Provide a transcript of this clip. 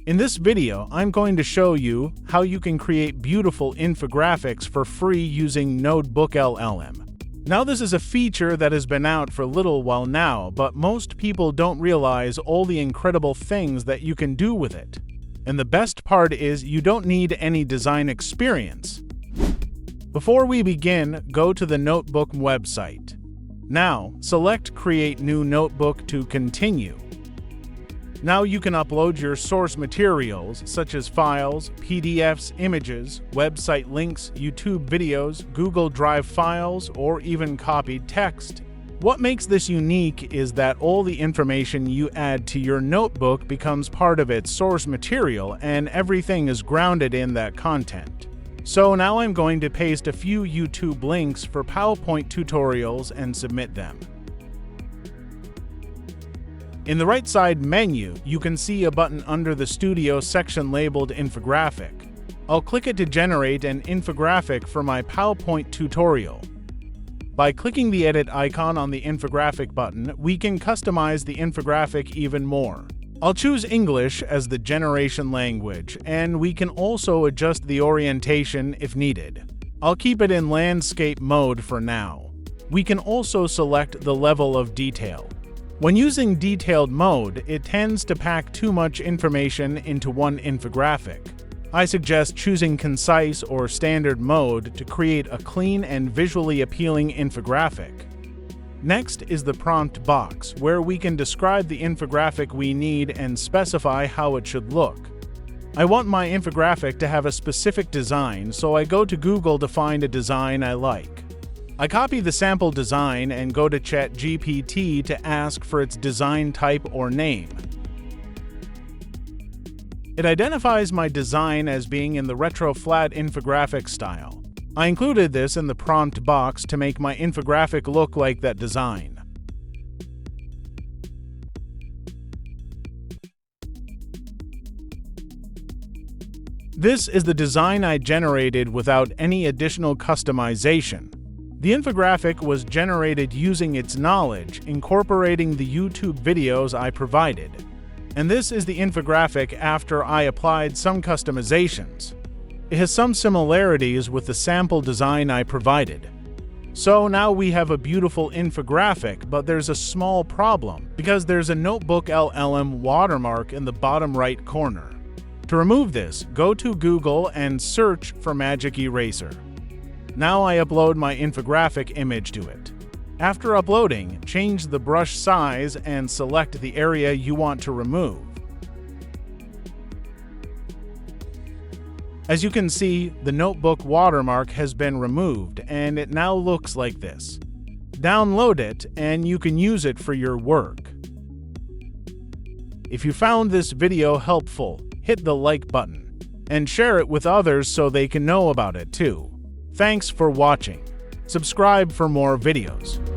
In this video, I'm going to show you how you can create beautiful infographics for free using NotebookLM. Now, this is a feature that has been out for a little while now, but most people don't realize all the incredible things that you can do with it. And the best part is you don't need any design experience. Before we begin, go to the Notebook website. Now, select Create New Notebook to continue. Now you can upload your source materials such as files, PDFs, images, website links, YouTube videos, Google Drive files, or even copied text. What makes this unique is that all the information you add to your notebook becomes part of its source material and everything is grounded in that content. So now I'm going to paste a few YouTube links for PowerPoint tutorials and submit them. In the right side menu, you can see a button under the Studio section labeled Infographic. I'll click it to generate an infographic for my PowerPoint tutorial. By clicking the Edit icon on the infographic button, we can customize the infographic even more. I'll choose English as the generation language, and we can also adjust the orientation if needed. I'll keep it in landscape mode for now. We can also select the level of detail. When using detailed mode, it tends to pack too much information into one infographic. I suggest choosing concise or standard mode to create a clean and visually appealing infographic. Next is the prompt box, where we can describe the infographic we need and specify how it should look. I want my infographic to have a specific design, so I go to Google to find a design I like. I copy the sample design and go to ChatGPT to ask for its design type or name. It identifies my design as being in the retro flat infographic style. I included this in the prompt box to make my infographic look like that design. This is the design I generated without any additional customization. The infographic was generated using its knowledge, incorporating the YouTube videos I provided. And this is the infographic after I applied some customizations. It has some similarities with the sample design I provided. So now we have a beautiful infographic, but there's a small problem because there's a NotebookLM watermark in the bottom right corner. To remove this, go to Google and search for Magic Eraser. Now I upload my infographic image to it. After uploading, change the brush size and select the area you want to remove. As you can see, the notebook watermark has been removed and it now looks like this. Download it and you can use it for your work. If you found this video helpful, hit the like button and share it with others so they can know about it too. Thanks for watching. Subscribe for more videos.